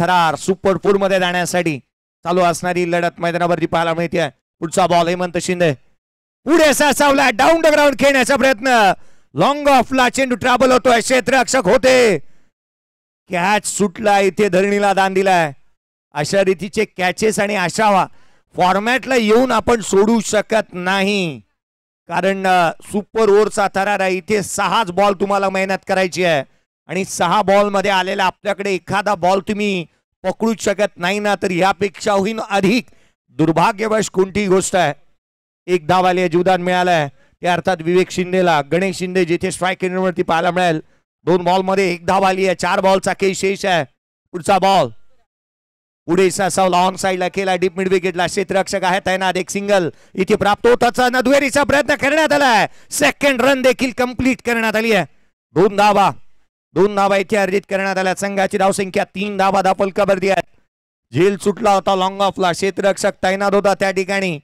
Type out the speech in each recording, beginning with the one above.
थरार सुपर 4 मध्ये जाण्यासाठी चालू असणारी लढत मैदानावरती पाहायला मिळते. पुढचा बॉल हेमंत शिंदे पुढे सावला डाऊन द ग्राउंड खेळण्याचा प्रयत्न लॉंग ऑफला चेंडू ट्रॅव्हल होतोय. क्षेत्ररक्षक होते कॅच सुटला इथे धरणीला दान दिलाय. अशा रीतीचे कॅचेस आणि अशा फॉर्मॅटला येऊन आपण सोडू शकत नाही कारण सुपर ओव्हरचा थरार आहे. इथे 6च बॉल तुम्हाला मेहनत करायची आहे आणि 6 बॉल मध्ये आलेला आपल्याकडे एखादा बॉल तुम्ही पकडूच शकत नाही ना तर यापेक्षाही अधिक दुर्भाग्यवश कोणती गोष्ट आहे. एक धावाले जीवदान मिळालंय ते अर्थात विवेक शिंदेला. गणेश शिंदे जिथे स्ट्राईक रेंजवरती पाहायला मिळेल. 2 बॉल मध्ये 1 धाव आली आहे. 4 बॉलचा खेळ शेष आहे. पुढचा बॉल पुढे सावला ऑन साइडला केला डीप मिड विकेटला. क्षेत्ररक्षक आहे तैनात. एक सिंगल इथे प्राप्त होताचा दुहेरीचा प्रयत्न करण्यात आलाय. सेकंड रन देखील कंप्लीट करण्यात आली आहे. 2 धावा इथे अर्जित करण्यात आल्या. संघाची धावसंख्या 3 धावा दाफलकावरती आहेत. झेल सुटला होता लॉंग ऑफला. क्षेत्ररक्षक तैनात होता त्या ठिकाणी.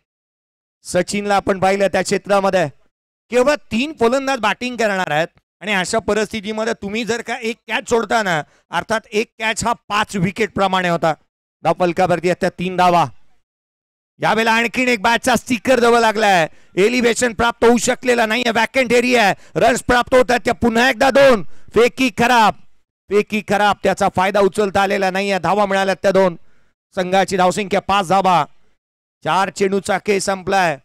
सचिनला आपण पाहिलं त्या क्षेत्रामध्ये केवळ 3 फलंदाज बॅटिंग करणार आहेत आणि अशा परिस्थितीमध्ये तुम्ही जर का एक कॅच सोडता ना अर्थात एक कॅच हा 5 विकेट प्रमाणे होता. धावफलकावरती त्या 3 धावा. यावेळेला आणखीन एक बॅटचा स्टिकर जवळ लागलाय. एलिव्हेशन प्राप्त होऊ शकलेला नाहीये. वॅकंट एरिया रन्स प्राप्त होतात. त्या पुन्हा एकदा 2 फेकी खराब त्याचा फायदा उचलता आलेला नाहीये. धावा मिळाल्या त्या 2. संघाची धावसंख्या 5 धावा. 4 चेंडूचा खेळ संपलाय.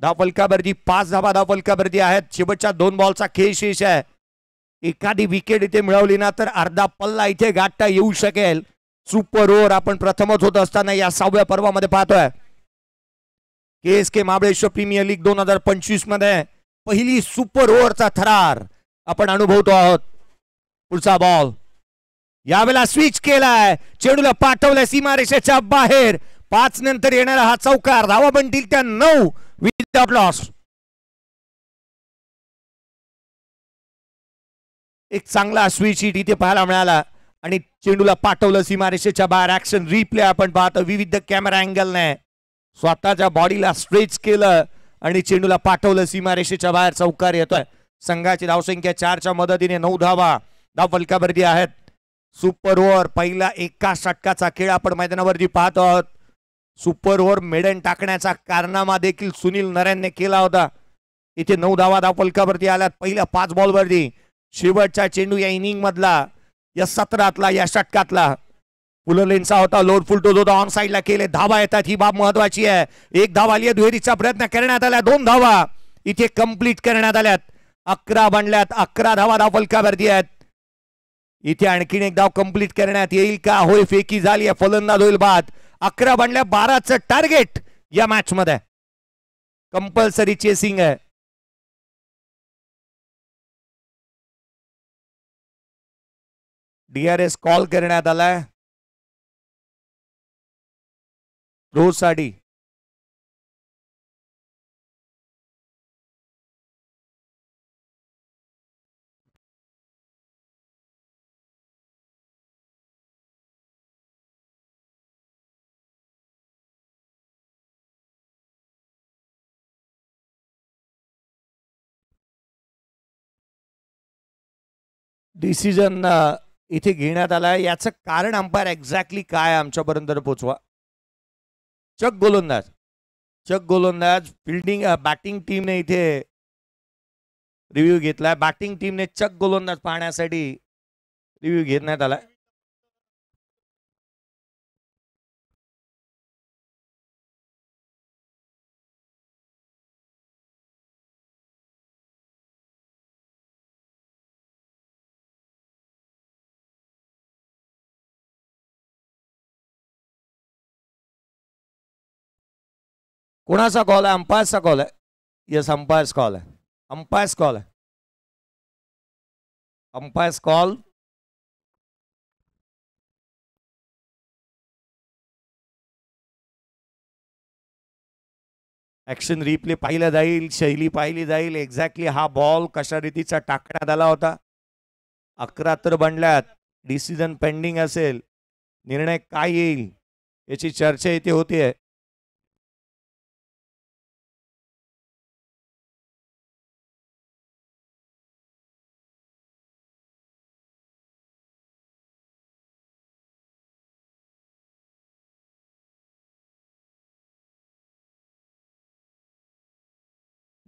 धावफलकावरती 5 धावा धावफलकावरती आहेत. शेवटच्या 2 बॉलचा खेळ शेष आहे. एखादी विकेट इथे मिळवली ना तर अर्धा पल्ला इथे गाठता येऊ शकेल. सुपर ओव्हर आपण प्रथमच होत असताना या 6व्या पर्वामध्ये पाहतोय. KSK महाबळेश्वर प्रीमियर लीग 2025 मध्ये पहिली सुपर ओव्हरचा थरार आपण अनुभवतो आहोत. पुढचा बॉल यावेळेला स्विच केलाय. चेंडूला पाठवलंय सीमारेषेच्या बाहेर. 5 नंतर येणारा हा चौकार. धावा बनतील त्या 9 विदाउट लॉस. एक चांगला स्विच हिट इथे पाहायला मिळाला आणि चेंडूला पाठवलं सीमारेषेच्या बाहेर. ऍक्शन रिप्ले आपण पाहतो विविध कॅमेरा अँगलने. स्वतःच्या बॉडीला स्ट्रेच केलं आणि चेंडूला पाठवलं सीमारेषेच्या बाहेर. चौकार येतोय. संघाची धावसंख्या 4च्या मदतीने 9 धावा धावफलकावरती आहेत. सुपर ओव्हर पहिला एका षटकाचा खेळ आपण मैदानावरती पाहतो आहोत. सुपर ओव्हर मेडन टाकण्याचा कारनामा देखील सुनील नरेनने केला होता. इथे 9 धावा धावफलकावरती आल्यात पहिल्या 5 बॉलवरती. शेवटचा चेंडू या इनिंग मधला या सत्रातला या षटकातला पुललेनचा होता. लोड फुलटो होता. ऑन साइडला केले. धावा येतात ही बाब महत्वाची आहे. 1 धाव आली आहे. दुहेरीचा प्रयत्न करण्यात आला. 2 धावा इथे कंप्लीट करण्यात आल्यात. 11 बनल्यात. 11 धावा धावफलकावरती आहेत. इथे आणखीन एक धाव कंप्लीट करण्यात येईल का? होय फेकी झाली आहे. फलंदाज होईल बाद. 11 बनल्या. 12चं टार्गेट या मॅच मध्ये. कंपल्सरी चेसिंग आहे. DRS कॉल करण्यात आलाय थ्रो साठी. डिसिजन इथे घेण्यात आलाय. याचं कारण अंपायर एक्झॅक्टली काय आमच्यापर्यंत पोहोचवा. चक गोलंदाज फिल्डिंग बॅटिंग टीमने इथे रिव्ह्यू घेतलाय. बॅटिंग टीमने चक गोलंदाज पाहण्यासाठी रिव्ह्यू घेण्यात आलाय. कोणाचा कॉल आहे? अंपायरचा कॉल आहे. येस अंपायर्स कॉल आहे. अंपायर्स कॉल आहे. Umpires call. ऍक्शन रिप्ले पाहिलं जाईल. शैली पाहिली जाईल. एक्झॅक्टली हा बॉल कशा रीतीचा टाकण्यात आला होता. 11 तर बनल्यात. डिसिजन पेंडिंग असेल. निर्णय काय येईल याची चर्चा इथे होतीये.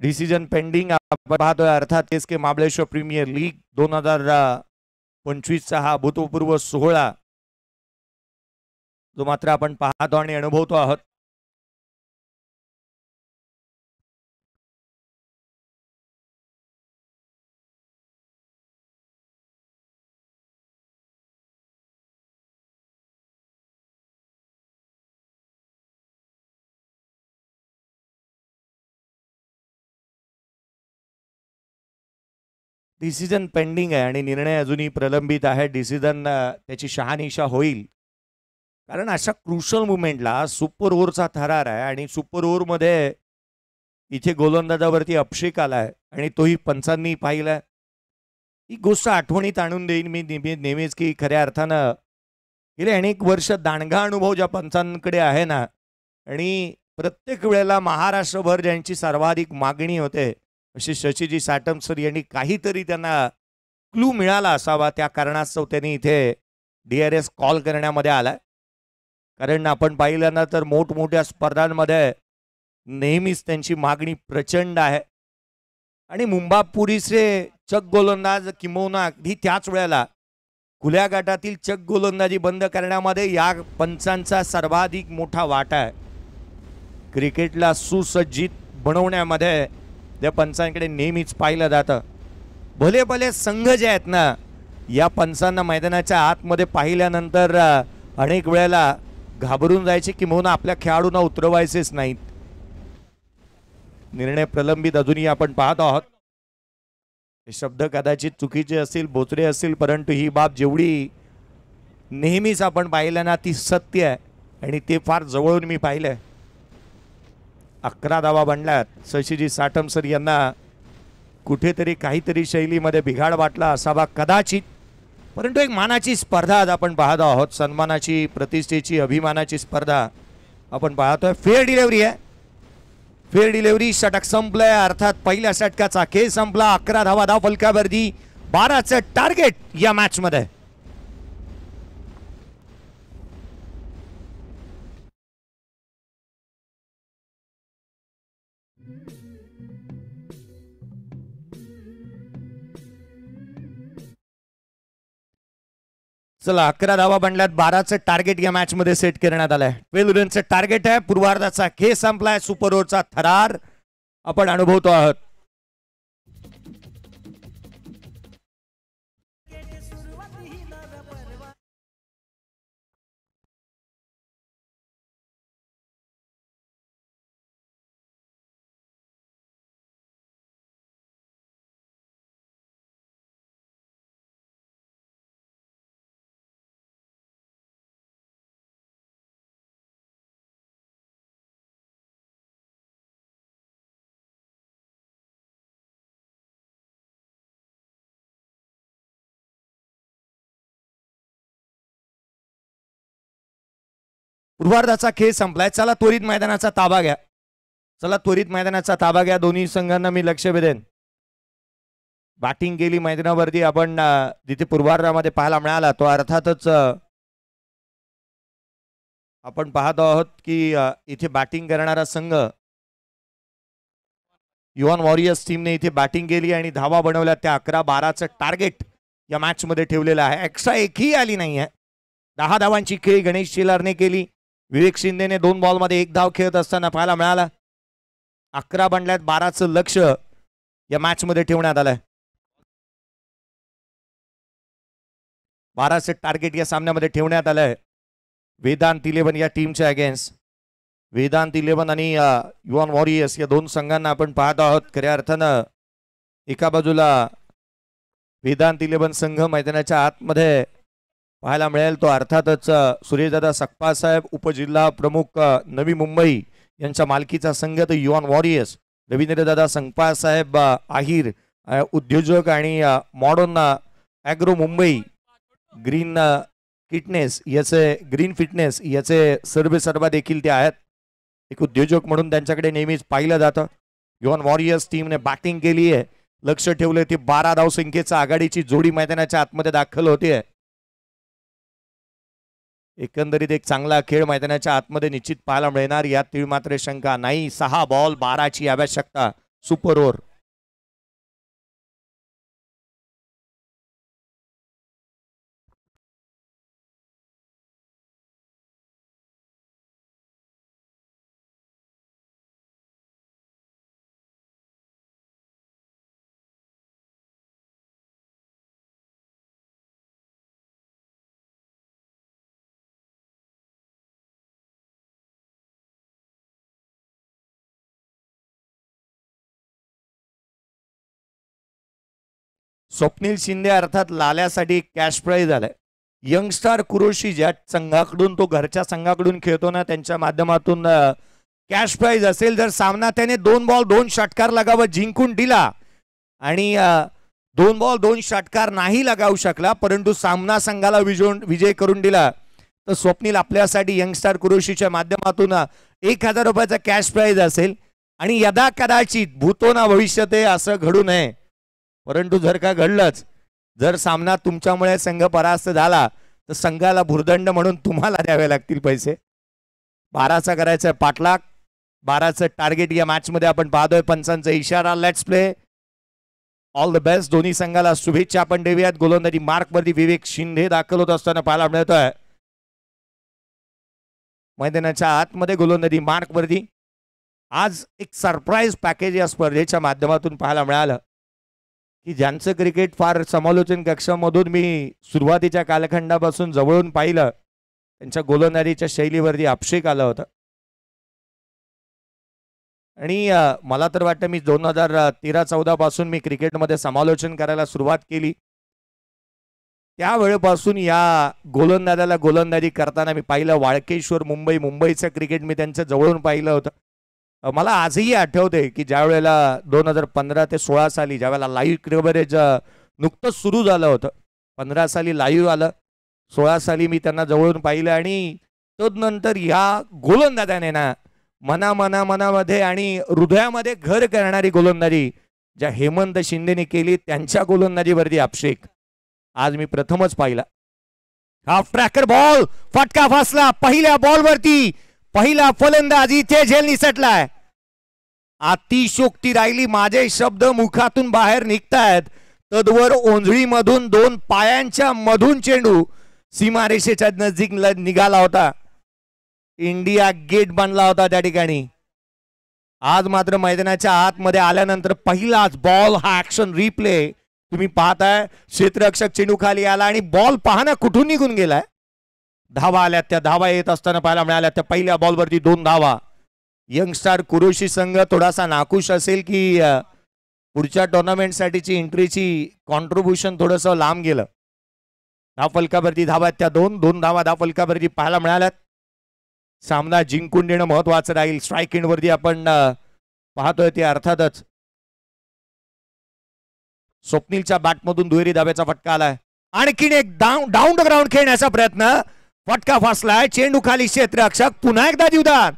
डिसिजन पेंडिंग आपण पाहतोय अर्थात एस के महाबळेश्वर प्रीमियर लीग 2025 चा हा भूतपूर्व सोहळा जो मात्र आपण पाहतो आणि अनुभवतो आहोत. डिसिजन पेंडिंग आहे आणि निर्णय अजूनही प्रलंबित आहे. डिसिजन त्याची शहानिशा होईल कारण अशा क्रुशल मुवमेंटला सुपर ओव्हरचा थरार आहे आणि सुपर ओव्हरमध्ये इथे गोलंदाजावरती अभिषेक आलाय आणि तोही पंचांनी पाहिलाय. ही गोष्ट आठवणीत आणून देईन मी नेहमीच की खऱ्या अर्थानं गेले अनेक वर्ष दांडगा अनुभव ज्या पंचांकडे आहे ना आणि प्रत्येक वेळेला महाराष्ट्रभर ज्यांची सर्वाधिक मागणी होते अशी शशीजी साटम सर यांनी काहीतरी त्यांना क्लू मिळाला असावा त्या कारणास्तव त्यांनी इथे DRS कॉल करण्यामध्ये आलाय. कारण आपण पाहिलं ना तर मोठमोठ्या स्पर्धांमध्ये नेहमीच त्यांची मागणी प्रचंड आहे आणि मुंबापुरीचे चक गोलंदाज किंबहुना अगदी त्याच वेळेला खुल्या गटातील चक गोलंदाजी बंद करण्यामध्ये या पंचांचा सर्वाधिक मोठा वाटा आहे. क्रिकेटला सुसज्जित बनवण्यामध्ये त्या पंचांकडे नेहमीच पाहिलं जातं. भले भले संघ जे आहेत ना या पंचांना मैदानाच्या आतमध्ये पाहिल्यानंतर अनेक वेळेला घाबरून जायचे किंबहुना आपल्या खेळाडूंना उतरवायचेच नाहीत. निर्णय प्रलंबित अजूनही आपण पाहत आहोत. हे शब्द कदाचित चुकीचे असतील बोचरे असतील परंतु ही बाब जेवढी नेहमीच आपण पाहिलं ना ती सत्य आहे आणि ते फार जवळून मी पाहिलंय. 11 धावा बनल्यात. शशीजी साटम सर यांना कुठेतरी काहीतरी शैलीमध्ये बिघाड वाटला असावा कदाचित परंतु एक मानाची स्पर्धा आज आपण पाहत आहोत. सन्मानाची प्रतिष्ठेची अभिमानाची स्पर्धा आपण पाहतोय. फेअर डिलिव्हरी आहे. Fair delivery. षटक संपलंय अर्थात पहिल्या षटकाचा खेळ संपला. 11 धावा धाव फलकावरती 12चं टार्गेट या मॅच मध्ये. चला 11 धावा बनल्यात. 12चं टार्गेट या मॅच मध्ये सेट करण्यात आलंय. 12 रनचं टार्गेट आहे. पूर्वार्धाचा खेळ संपलाय. सुपर ओव्हरचा थरार आपण अनुभवतो आहोत. पूर्वार्धाचा खेळ संपलाय. चला त्वरित मैदानाचा ताबा घ्या. चला त्वरित मैदानाचा ताबा घ्या. दोन्ही संघांना मी लक्ष वेधेन. बॅटिंग केली मैदानावरती आपण जिथे पूर्वार्धामध्ये पाहायला मिळाला तो अर्थातच आपण पाहतो आहोत की इथे बॅटिंग करणारा संघ युवन वॉरियर्स टीमने इथे बॅटिंग केली आणि धावा बनवल्या. त्या 11-12चं टार्गेट या मॅच मध्ये ठेवलेलं आहे. एक्स्ट्रा एकही आली नाही आहे. 10 धावांची खेळी गणेश शेलारने केली. विवेक शिंदेने 2 बॉलमध्ये 1 धाव खेळत असताना पाहायला मिळाला. 11 बनल्यात. 12चं लक्ष या मॅच मध्ये ठेवण्यात आलंय. 12चं टार्गेट या सामन्यामध्ये ठेवण्यात आलंय. वेदांत 11 या टीमच्या अगेन्स्ट. वेदांत 11 आणि युवन वॉरियर्स या 2 संघांना आपण पाहत आहोत. खऱ्या अर्थानं एका बाजूला वेदांत 11 संघ मैदानाच्या आतमध्ये पाहायला मिळेल तो अर्थातच सुरेशदादा सकपाळ साहेब उपजिल्हा प्रमुख नवी मुंबई यांच्या मालकीचा संघ. तर युवन वॉरियर्स रवींद्रदादा सकपाळ साहेब आहिर उद्योजक आणि modern agro Mumbai green fitness याचे सर्वेसर्वा देखील ते आहेत. एक उद्योजक म्हणून त्यांच्याकडे नेहमीच पाहिलं जातं. युवन वॉरियर्स टीमने बॅटिंग केली आहे. लक्ष ठेवले ती 12 धावसंख्येचा आघाडीची जोडी मैदानाच्या आतमध्ये दाखल होते. एकंदरीत एक चांगला खेळ मैदानाच्या आतमध्ये निश्चित पाहायला मिळणार यात तीळ मात्र शंका नाही. 6 बॉल 12ची आवश्यकता. Super over. स्वप्नील शिंदे अर्थात लाल्यासाठी कॅश प्राइज आलाय. यंगस्टार कुरोशी ज्या संघाकडून तो घरच्या संघाकडून खेळतो ना त्यांच्या माध्यमातून कॅश प्राइज असेल. जर सामना त्याने 2 बॉल 2 षटकार लगावत जिंकून दिला आणि 2 बॉल 2 षटकार नाही लगावू शकला परंतु सामना संघाला विजय करून दिला तर स्वप्नील आपल्यासाठी यंगस्टार कुरोशीच्या माध्यमातून 1000 रुपयाचा कॅश प्राइज असेल. आणि यदा कदाचित भूतो ना भविष्यते असं घडू नये परंतु जर का घडलंच जर सामना तुमच्यामुळे संघ परास्त झाला तर संघाला भुर्दंड म्हणून तुम्हाला द्यावे लागतील पैसे. 12चा करायचा पाठलाग. 12चं टार्गेट या मॅच मध्ये आपण पाहतोय. पंचांचा इशारा. Let's play. All the best. दोन्ही संघाला शुभेच्छा आपण देऊयात. गोलंदाजी मार्क वरती विवेक शिंदे दाखल होत असताना पाहायला मिळतोय. मैदानाच्या आतमध्ये गोलंदाजी मार्क वरती आज एक सरप्राईज पॅकेज या स्पर्धेच्या माध्यमातून पाहायला मिळालं की ज्यांचं क्रिकेट फार समालोचन कक्षामधून मी सुरुवातीच्या कालखंडापासून जवळून पाहिलं त्यांच्या गोलंदाजीच्या शैलीवरती अभिषेक आला होता. आणि मला तर वाटतं मी 2013-14 पासून मी क्रिकेटमध्ये समालोचन करायला सुरुवात केली त्यावेळेपासून या गोलंदाजाला गोलंदाजी करताना मी पाहिलं. वाळकेश्वर मुंबईचं क्रिकेट मी त्यांचं जवळून पाहिलं होतं. मला आजही आठवते की ज्या वेळेला 2015 ते 16 साली ज्यावेळेला लाईव्ह कव्हरेज नुकतंच सुरू झालं होतं. 15 साली लाईव्ह आलं. 16 साली मी त्यांना जवळून पाहिलं आणि तदनंतर या गोलंदाजाने ना मनामध्ये आणि हृदयामध्ये घर करणारी गोलंदाजी ज्या हेमंत शिंदेने केली त्यांच्या गोलंदाजीवरती अभिषेक आज मी प्रथमच पाहिला. हाफ ट्रॅकर बॉल फटका फासला. पहिल्या बॉलवरती पहिला फलंदाज इथे झेल निसटलाय. अतिशोक्ती राहिली. माझे शब्द मुखातून बाहेर निघतायत तदवर ओंजळीमधून 2 पायांच्या मधून चेंडू सीमारेषेच्या नजदीक निघाला होता. इंडिया गेट बनला होता त्या ठिकाणी. आज मात्र मैदानाच्या आतमध्ये आल्यानंतर पहिलाच बॉल हा ऍक्शन रिप्ले तुम्ही पाहताय. क्षेत्ररक्षक चेंडू खाली आला आणि बॉल पाहणं कुठून निघून गेलाय. धावा आल्या. त्या धावा येत असताना पाहायला मिळाल्या. त्या पहिल्या बॉलवरती 2 धावा. यंगस्टार कुरोशी संघ थोडासा नाखुश असेल की पुढच्या टुर्नामेंटसाठीची एंट्रीची कॉन्ट्रीब्युशन थोडंसं लांब गेलं. धावफलकावरती धावा त्या 2 धावा धावफलकावरती पाहायला मिळाल्यात. सामना जिंकून देणं महत्वाचं राहील. स्ट्राईक एंडवरती आपण पाहतोय ते अर्थातच स्वप्नीलच्या बॅटमधून दुहेरी धाब्याचा फटका आलाय. आणखीन एक डाऊन द ग्राउंड खेळण्याचा प्रयत्न. फटका फासलाय. चेंडू खाली. क्षेत्ररक्षक पुन्हा एकदा जीवदान.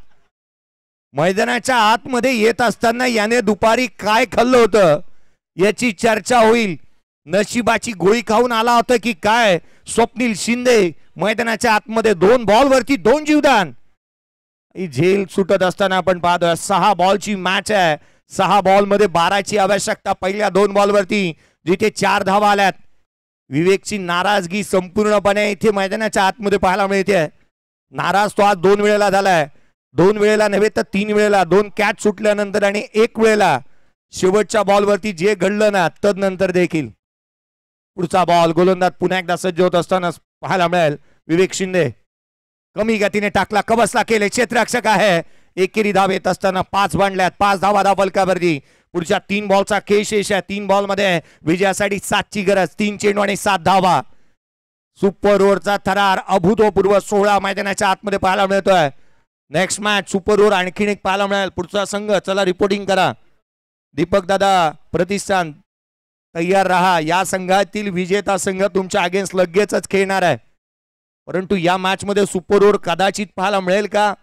मैदानाच्या आतमध्ये येत असताना याने दुपारी काय खाल्लं होतं याची चर्चा होईल. नशिबाची गोळी खाऊन आला होता की काय स्वप्नील शिंदे. मैदानाच्या आतमध्ये 2 बॉलवरती 2 जीवदान. झेल सुटत असताना आपण पाहतोय 6 बॉलची मॅच आहे. 6 बॉलमध्ये 12ची आवश्यकता. पहिल्या 2 बॉलवरती जिथे 4 धावा आल्यात. विवेकची नाराजगी संपूर्णपणे इथे मैदानाच्या आतमध्ये पाहायला मिळते. नाराज तो आज 2 वेळेला झालाय. 2 वेळेला नव्हे तर 3 वेळेला. 2 कॅच सुटल्यानंतर आणि 1 वेळेला शेवटच्या बॉलवरती जे घडलं ना तदनंतर देखील. पुढचा बॉल गोलंदाज पुन्हा एकदा सज्ज होत असताना पाहायला मिळेल. विवेक शिंदे कमी गतीने टाकला. कबसला केले. क्षेत्ररक्षक आहे. एकेरी धाव येत असताना 5 बांधल्यात. 5 धावा धावफलकावरती. पुढच्या 3 बॉलचा शेष आहे. 3 बॉलमध्ये विजयासाठी 7ची गरज. 3 चेंडू आणि 7 धावा. सुपर ओव्हरचा थरार. अभूतपूर्व 16 मैदानाच्या आतमध्ये पाहायला मिळतोय. नेक्स्ट मॅच सुपर ओव्हर आणखीन एक पाहायला मिळेल. पुढचा संघ चला रिपोर्टिंग करा. दीपक दादा प्रतिष्ठान तयार रहा. या संघातील विजेता संघ तुमच्या अगेन्स्ट लगेचच खेळणार आहे. परंतु या मॅच मध्ये सुपर ओव्हर कदाचित पाहायला मिळेल का.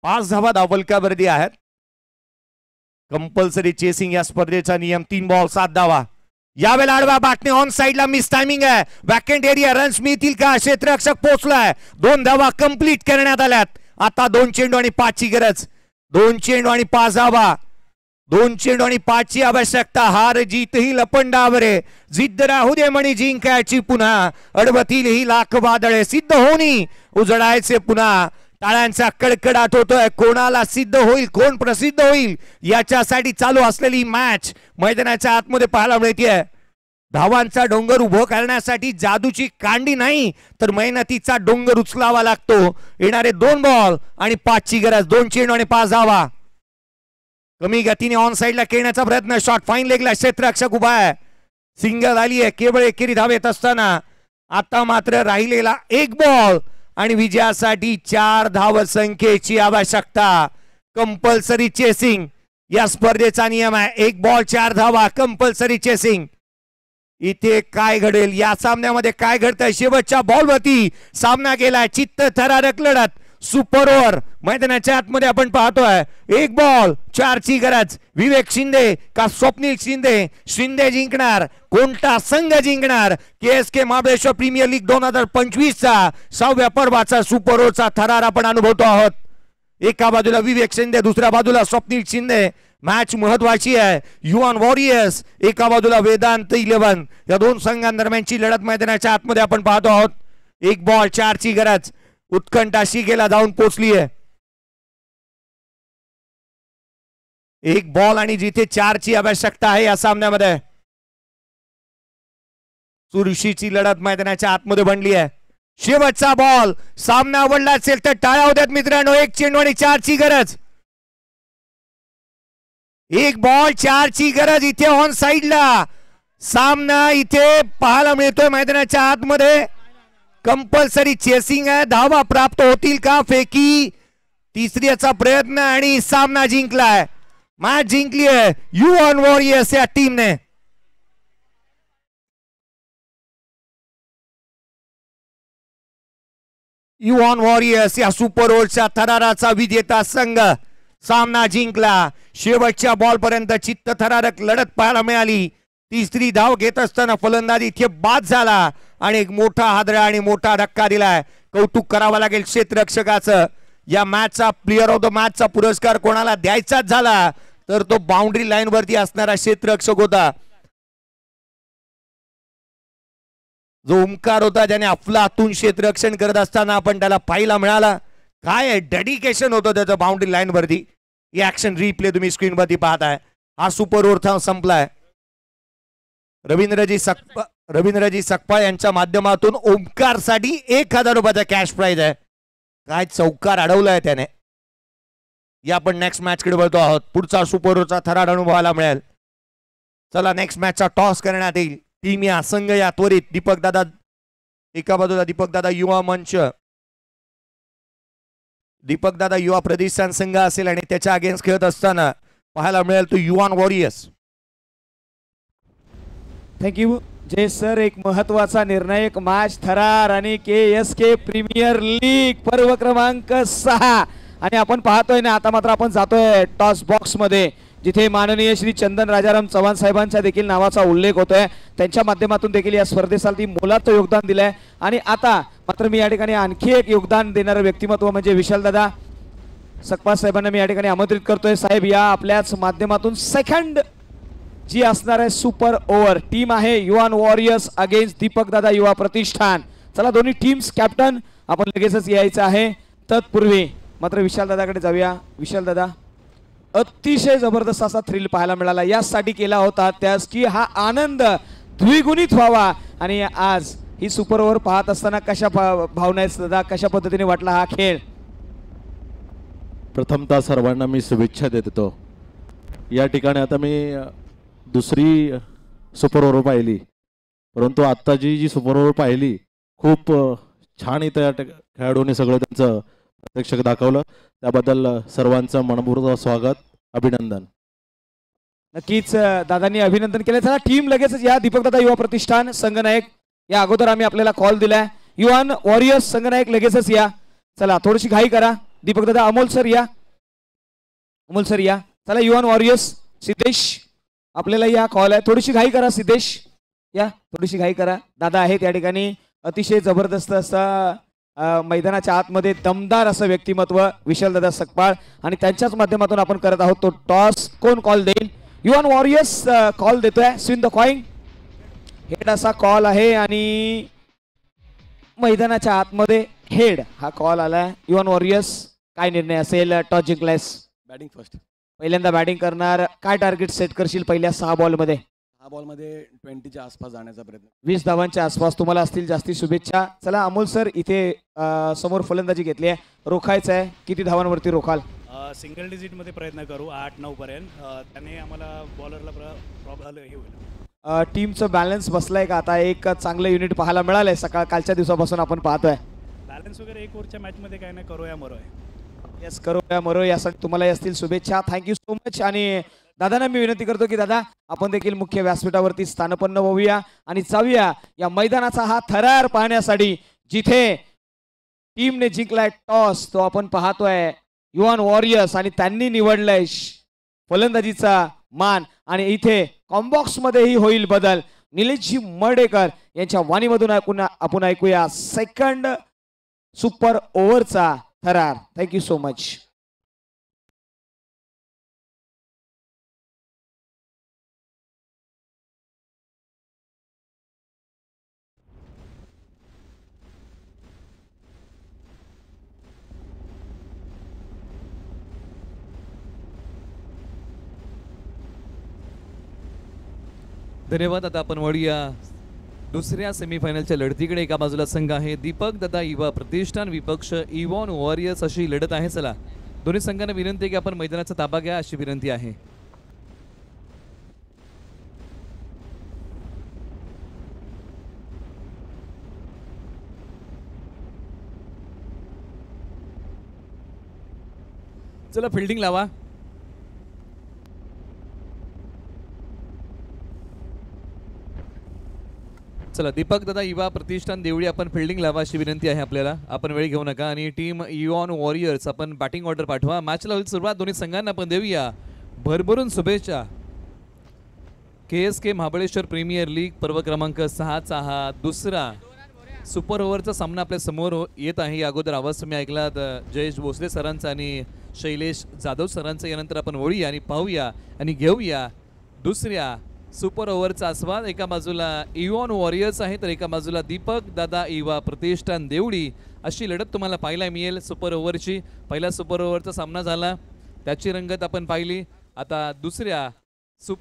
5 धावा धावफलकावरती आहेत. कंपल्सरी चेसिंग या स्पर्धेचा नियम. 3 बॉल 7 धावा. यावेळेला आडवा बाटणे ऑन साइडला मिस टायमिंग आहे. वॅकंट एरिया रन्स मिळतील का? क्षेत्ररक्षक पोहोचलाय. 2 धावा कंप्लीट करण्यात आल्यात. आता 2 चेंडू आणि 5 ची गरज. 2 चेंडू आणि 5 धावा. 2 चेंडू आणि 5 ची आवश्यकता. हार जीत ही लपंडावर आहे. जिद्द राहू दे म्हणी जिंकायची पुन्हा. अडवतील ही लाख वादळे. सिद्ध होणी उजळायचे पुन्हा. टाळ्यांचा कडकडाट होतोय. कोणाला सिद्ध होईल, कोण प्रसिद्ध होईल याच्यासाठी चालू असलेली मॅच मैदानाच्या आतमध्ये पाहायला मिळते. धावांचा डोंगर उभं करण्यासाठी जादूची कांडी नाही तर मेहनतीचा डोंगर उचलावा लागतो. येणारे 2 बॉल आणि 5 ची गरज. 2 चेंडू आणि 5 धावा. कमी गतीने ऑन साइडला खेळण्याचा प्रयत्न. शॉट फाईन लेगला क्षेत्ररक्षक उभा आहे. सिंगल आली आहे केवळ एकेरी धावेत असताना. आता मात्र राहिलेला 1 बॉल आणि विजयासाठी 4 धाव संख्येची आवश्यकता. कंपल्सरी चेसिंग या स्पर्धेचा नियम आहे. 1 बॉल 4 धावा कंपल्सरी चेसिंग. इथे काय घडेल, या सामन्यामध्ये काय घडतंय? शेवटच्या बॉलवरती सामना गेलाय. चित्त थरारक लढत. सुपर ओव्हर मैदानाच्या आतमध्ये आपण पाहतोय. 1 बॉल 4 ची गरज. विवेक शिंदे का स्वप्नील शिंदे? शिंदे जिंकणार. कोणता संघ जिंकणार? KSK महाबळेश्वर प्रीमियर लीग 2025 चा 6व्या पर्वाचा सुपर ओव्हरचा थरार आपण अनुभवतो आहोत. एका बाजूला विवेक शिंदे, दुसऱ्या बाजूला स्वप्नील शिंदे. मॅच महत्वाची आहे. युवान वॉरियर्स एका बाजूला, वेदांत 11. या 2 संघांदरम्यानची लढत मैदानाच्या आतमध्ये आपण पाहतो आहोत. 1 बॉल 4 ची गरज. उत्कंठा शिगेला जाऊन पोहोचली आहे. 1 बॉल आणि जिथे 4 ची आवश्यकता आहे या सामन्यामध्ये. चुरशीची लढत मैदानाच्या आतमध्ये बनली आहे. शेवटचा बॉल. सामना आवडला असेल तर टाळ्या होत्यात मित्रांनो. 1 चेंडू आणि 4 ची गरज. 1 बॉल 4 ची गरज. इथे ऑन साइडला सामना इथे पाहायला मिळतोय मैदानाच्या आतमध्ये. कंपल्सरी चेसिंग आहे. धावा प्राप्त होतील का? फेकी तिसऱ्याचा प्रयत्न आणि सामना जिंकलाय. मॅच जिंकली आहे युवान वॉरियर्स या टीमने. युवान वॉरियर्स या सुपर ओव्हरच्या थराराचा विजेता संघ सामना जिंकला. शेवटच्या बॉल पर्यंत चित्त थरारक लढत पाहायला मिळाली. तिसरी धाव घेत असताना फलंदाजी इथे बाद झाला आणि एक मोठा हादरा आणि मोठा धक्का दिलाय. कौतुक करावं लागेल क्षेत्ररक्षकाचं. या मॅचचा प्लेअर ऑफ द मॅचचा पुरस्कार कोणाला द्यायचाच झाला तर तो बाउंड्री लाईन वरती असणारा क्षेत्ररक्षक होता. जो ओमकार होता ज्याने अफलातून क्षेत्ररक्षण करत असताना आपण त्याला पाहायला मिळाला. काय डेडिकेशन होतं त्याचं बाउंड्री लाईन वरती. ही ऍक्शन रिप्ले तुम्ही स्क्रीन वरती पाहताय. हा सुपर ओव्हर संपलाय. रवींद्रजी सकपाळ यांच्या माध्यमातून ओमकार साठी 1000 रुपयाचा कॅश प्राइज आहे. काय चौकार अडवलाय त्याने. या आपण नेक्स्ट मॅच कडे वळतो आहोत. पुढचा सुपर ओव्हरचा थरार अनुभवायला मिळेल. चला नेक्स्ट मॅचचा टॉस करण्यात येईल. टीम या संघ या त्वरित. दीपक दादा एका बाजूला, दीपक दादा युवा मंच, दीपक दादा युवा प्रतिष्ठान संघ असेल आणि त्याच्या अगेन्स्ट खेळत असताना पाहायला मिळेल तो युवान वॉरियर्स. थँक्यू जय सर. एक महत्वाचा निर्णायक मॅच थरार आणि KSK प्रीमियर लीग पर्व क्रमांक 6 आणि आपण पाहतोय ना. आता मात्र आपण जातोय टॉस बॉक्स मध्ये जिथे माननीय श्री चंदन राजाराम चव्हाण साहेबांच्या देखील नावाचा उल्लेख होतोय. त्यांच्या माध्यमातून देखील या स्पर्धेसाठी मोलाचं योगदान दिलंय. आणि आता मात्र मी या ठिकाणी आणखी एक योगदान देणारं व्यक्तिमत्व म्हणजे विशालदादा सकपाळ साहेबांना मी या ठिकाणी आमंत्रित करतोय. साहेब या आपल्याच माध्यमातून सेकंड जी असणार आहे सुपर ओव्हर टीम आहे युवान वॉरियर्स अगेन्स्ट दीपक दादा युवा प्रतिष्ठान. चला दोन्ही टीम्स कॅप्टन आपण लगेचच यायचं आहे. तत्पूर्वी मात्र विशाल दादाकडे जाऊया. विशाल दादा अतिशय जबरदस्त असा थ्रिल पाहायला मिळाला. यासाठी केला होता त्यास की हा आनंद द्विगुणित व्हावा. आणि आज ही सुपर ओव्हर पाहत असताना कशा भावना आहेत दादा, कशा पद्धतीने वाटला हा खेळ? प्रथमतः सर्वांना मी शुभेच्छा देतो. या ठिकाणी आता मी दुसरी सुपर ओव्हर पाहिली, परंतु आत्ताची जी सुपर ओव्हर पाहिली खूप छान इथं या खेळाडूंनी सगळं त्यांचं प्रत्यक्ष दाखवलं. त्याबद्दल सर्वांचं मनपूर्वक स्वागत, अभिनंदन. नक्कीच दादांनी अभिनंदन केलं. चला टीम लगेचच या. दीपक दादा युवा प्रतिष्ठान संघनायक या अगोदर आम्ही आपल्याला कॉल दिलाय. युवान वॉरियर्स संघनायक लगेचच या. चला थोडीशी घाई करा. दीपक दादा, अमोल सर या, अमोल सर या. चला युवान वॉरियर्स सिद्धेश आपल्याला या कॉल आहे. थोडीशी घाई करा सिद्धेश. या थोडीशी घाई करा. दादा आहेत या ठिकाणी. अतिशय जबरदस्त असं मैदानाच्या आतमध्ये दमदार असं व्यक्तिमत्व विशालदादा सकपाळ आणि त्यांच्याच माध्यमातून आपण करत आहोत तो टॉस. कोण कॉल देईल? युवन वॉरियर्स कॉल देतोय. स्विन द कॉइन. हेड असा कॉल आहे आणि मैदानाच्या आतमध्ये हेड हा कॉल आला. युवन वॉरियर्स काय निर्णय असेल? टॉस जिंकलायस. Batting first. पहिल्यांदा बॅटिंग करणार. काय टार्गेट सेट करशील पहिल्या 6 बॉलमध्ये? हा बॉलमध्ये 20च्या आसपास जाण्याचा प्रयत्न. 20 धावांच्या आसपास. तुम्हाला असतील जास्ती शुभेच्छा. चला अमोल सर इथे समोर फलंदाजी घेतली आहे. रोखायचं आहे. किती धावांवरती रोखाल? सिंगल डिजिटमध्ये प्रयत्न करू 8-9 पर्यंत. त्याने आम्हाला बॉलरला प्रॉब्लेम हे होईल. टीमचं बॅलन्स बसलाय का? आता एक चांगलं युनिट पाहायला मिळालंय कालच्या दिवसापासून आपण पाहतोय. बॅलन्स वगैरे 1 ओव्हरच्या मॅचमध्ये काय नाही, करूया मरोय. येस करूया मरो. यासाठी तुम्हाला असतील शुभेच्छा. Thank you so much. आणि दादांना मी विनंती करतो की दादा आपण देखील मुख्य व्यासपीठावरती स्थानपन्न होऊया आणि जाऊया या मैदानाचा हा थरार पाहण्यासाठी जिथे टीमने जिंकलाय टॉस. तो आपण पाहतोय युवन वॉरियर्स आणि त्यांनी निवडलाय फलंदाजीचा मान. आणि इथे कॉम्बॉक्स मध्येही होईल बदल. निलेशजी मर्डेकर यांच्या वाणीमधून आपण ऐकूया सेकंड सुपर ओव्हरचा थरार. Thank you so much. धन्यवाद. आता आपण वळूया दुसऱ्या सेमीफायनलच्या लढतीकडे. एका बाजूला संघ आहे दीपक दादा युवा प्रतिष्ठान, विपक्ष इव्हॉन वॉरियर्स अशी लढत आहे. चला दोन्ही संघांना विनंती आहे की आपण मैदानाचा ताबा घ्या अशी विनंती आहे. चला फिल्डिंग लावा. चला दीपक दादा युवा प्रतिष्ठान देवळी आपण फिल्डिंग लावा अशी विनंती आहे आपल्याला. आपण वेळ घेऊ नका. आणि टीम इव्हॉन वॉरियर्स आपण बॅटिंग ऑर्डर पाठवा. मॅचला होईल सुरुवात. दोन्ही संघांना आपण देऊया भरभरून शुभेच्छा. KSK महाबळेश्वर प्रीमियर लीग पर्व क्रमांक 6चा हा दुसरा सुपर ओव्हरचा सामना आपल्या समोर येत आहे. या अगोदर आवाज तुम्ही ऐकलात जयेश भोसले सरांचा आणि शैलेश जाधव सरांचा. यानंतर आपण वळूया आणि पाहूया आणि घेऊया दुसऱ्या सुपर ओव्हरचा आस्वाद. एका बाजूला इव्हॉन वॉरियर्स आहे तर एका बाजूला दीपक दादा युवा प्रतिष्ठान देवळी. अशी लढत तुम्हाला पाहायला मिळेल सुपर ओव्हरची. पहिला सुपर ओव्हरचा सामना झाला त्याची रंगत आपण पाहिली. आता दुसऱ्या